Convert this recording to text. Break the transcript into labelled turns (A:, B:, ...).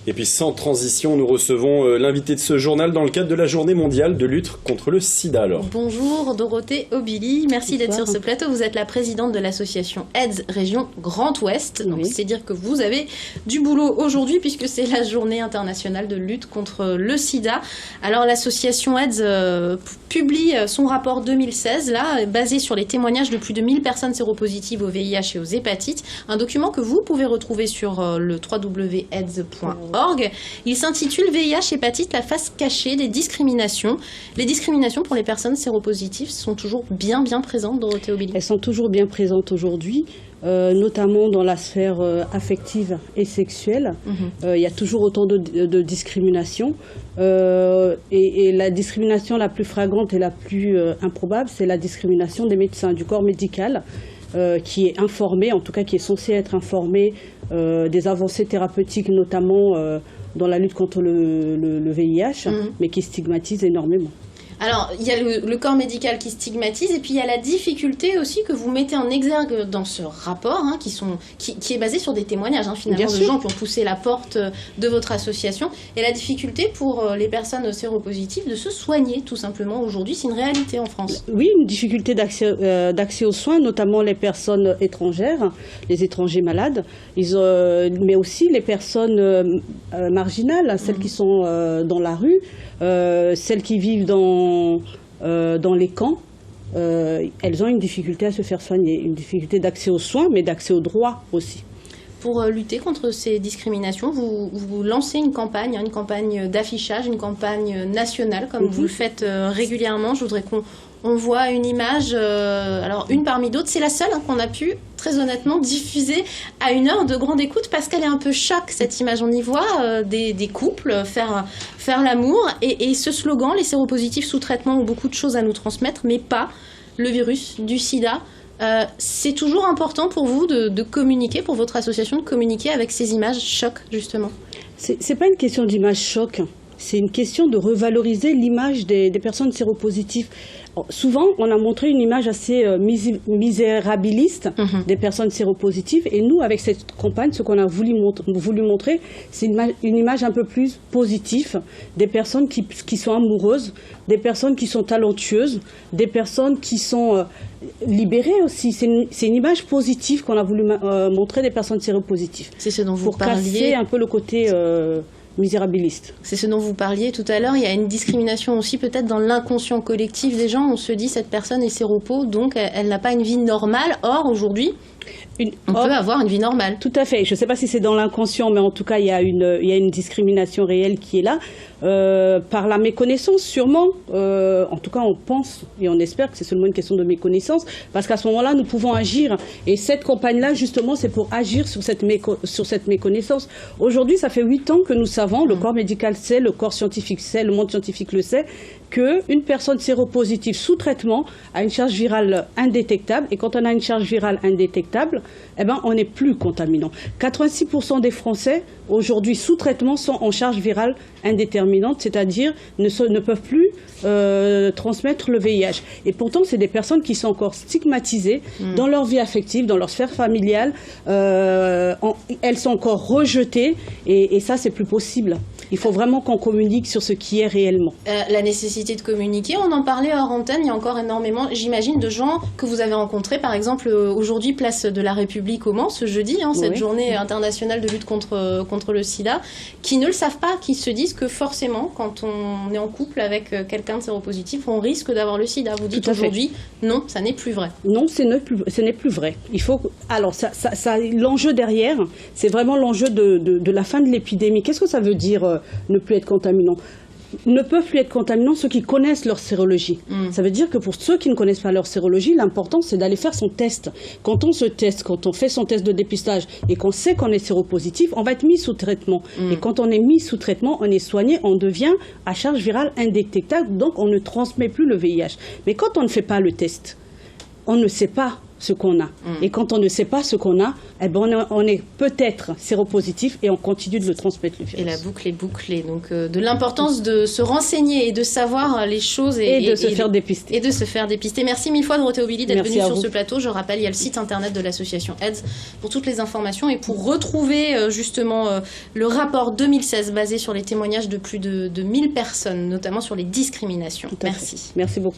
A: Et puis sans transition, nous recevons l'invité de ce journal dans le cadre de la journée mondiale de lutte contre le sida. Alors.
B: Bonjour Dorothée Obili, merci d'être sur ce plateau. Vous êtes la présidente de l'association AIDS Région Grand Ouest. Donc c'est dire que vous avez du boulot aujourd'hui puisque c'est la journée internationale de lutte contre le sida. Alors l'association AIDS publie son rapport 2016, là, basé sur les témoignages de plus de 1000 personnes séropositives au VIH et aux hépatites. Un document que vous pouvez retrouver sur le www.aids.org. Il s'intitule VIH hépatite, la face cachée des discriminations. Les discriminations pour les personnes séropositives sont toujours bien présentes, Dorothée Obili.
C: Elles sont toujours bien présentes aujourd'hui, notamment dans la sphère affective et sexuelle. Il y a toujours autant de discriminations. Et la discrimination la plus flagrante et la plus improbable, c'est la discrimination des médecins, du corps médical. Qui est informé, en tout cas qui est censé être informé des avancées thérapeutiques, notamment dans la lutte contre le VIH, mais qui stigmatise énormément.
B: Alors, il y a le corps médical qui stigmatise, et puis il y a la difficulté aussi que vous mettez en exergue dans ce rapport, qui est basé sur des témoignages, finalement, de gens qui ont poussé la porte de votre association, et la difficulté pour les personnes séropositives de se soigner, tout simplement. Aujourd'hui, c'est une réalité en France.
C: Oui, une difficulté d'accès aux soins, notamment les personnes étrangères, les étrangers malades, mais aussi les personnes marginales, celles qui sont dans la rue, celles qui vivent dans les camps, elles ont une difficulté à se faire soigner, une difficulté d'accès aux soins, mais d'accès aux droits aussi.
B: Pour lutter contre ces discriminations, vous lancez une campagne d'affichage, une campagne nationale, comme vous le faites régulièrement. Je voudrais qu'on voit une image, alors une parmi d'autres, c'est la seule qu'on a pu, très honnêtement, diffuser à une heure de grande écoute, parce qu'elle est un peu choc, cette image. On y voit des couples faire l'amour, et ce slogan, les séropositifs sous traitement ont beaucoup de choses à nous transmettre, mais pas le virus du sida. C'est toujours important pour vous de communiquer, pour votre association de communiquer avec ces images choc, justement?
C: C'est pas une question d'image choc, c'est une question de revaloriser l'image des personnes séropositives. Souvent, on a montré une image assez misérabiliste des personnes séropositives, et nous, avec cette campagne, ce qu'on a voulu montrer, c'est une image un peu plus positive des personnes qui sont amoureuses, des personnes qui sont talentueuses, des personnes qui sont libérées aussi. C'est une image positive qu'on a voulu montrer des personnes séropositives.
B: C'est ce dont vous
C: parliez. Pour
B: parliez.
C: casser un peu le côté misérabiliste.
B: C'est ce dont vous parliez tout à l'heure. Il y a une discrimination aussi peut-être dans l'inconscient collectif des gens. On se dit cette personne est séropo, donc elle n'a pas une vie normale. Or, aujourd'hui, on peut avoir une vie normale.
C: Tout à fait. Je ne sais pas si c'est dans l'inconscient, mais en tout cas, il y a une discrimination réelle qui est là. Par la méconnaissance, sûrement. En tout cas, on pense et on espère que c'est seulement une question de méconnaissance, parce qu'à ce moment-là, nous pouvons agir. Et cette campagne-là, justement, c'est pour agir sur cette méconnaissance. Aujourd'hui, ça fait 8 ans que nous savons, le corps médical sait, le corps scientifique sait, le monde scientifique le sait, qu'une personne séropositive sous traitement a une charge virale indétectable. Et quand on a une charge virale indétectable, on n'est plus contaminant. 86% des Français, aujourd'hui, sous traitement, sont en charge virale indéterminante, c'est-à-dire ne peuvent plus transmettre le VIH. Et pourtant, c'est des personnes qui sont encore stigmatisées dans leur vie affective, dans leur sphère familiale. Elles sont encore rejetées, et ça, c'est plus possible. Il faut vraiment qu'on communique sur ce qui est réellement.
B: La nécessité de communiquer, on en parlait hors antenne, il y a encore énormément, j'imagine, de gens que vous avez rencontrés, par exemple, aujourd'hui, place de la République au Mans, ce jeudi, cette journée internationale de lutte contre le sida, qui ne le savent pas, qui se disent que forcément, quand on est en couple avec quelqu'un de séropositif, on risque d'avoir le sida. Vous dites aujourd'hui, non, ça n'est plus vrai.
C: Non, ce n'est plus vrai. Il faut, alors, l'enjeu derrière, c'est vraiment l'enjeu de la fin de l'épidémie. Qu'est-ce que ça veut dire ne plus être contaminant? Ne peuvent plus être contaminants ceux qui connaissent leur sérologie. Ça veut dire que pour ceux qui ne connaissent pas leur sérologie, l'important c'est d'aller faire son test. Quand on se teste, quand on fait son test de dépistage et qu'on sait qu'on est séropositif, on va être mis sous traitement. Et quand on est mis sous traitement, on est soigné, on devient à charge virale indétectable, donc on ne transmet plus le VIH. Mais quand on ne fait pas le test, on ne sait pas ce qu'on a. Et quand on ne sait pas ce qu'on a, eh ben on est peut-être séropositif et on continue de le transmettre, le virus.
B: Et la boucle est bouclée. Donc de l'importance de se renseigner et de savoir les choses
C: et de se faire dépister.
B: Et de se faire dépister. Merci mille fois Dorothée Obilly d'être venue sur
C: vous.
B: ce plateau. Je rappelle, il y a le site internet de l'association AIDS pour toutes les informations et pour retrouver justement le rapport 2016 basé sur les témoignages de plus de 1000 personnes, notamment sur les discriminations. Merci.
C: Merci beaucoup.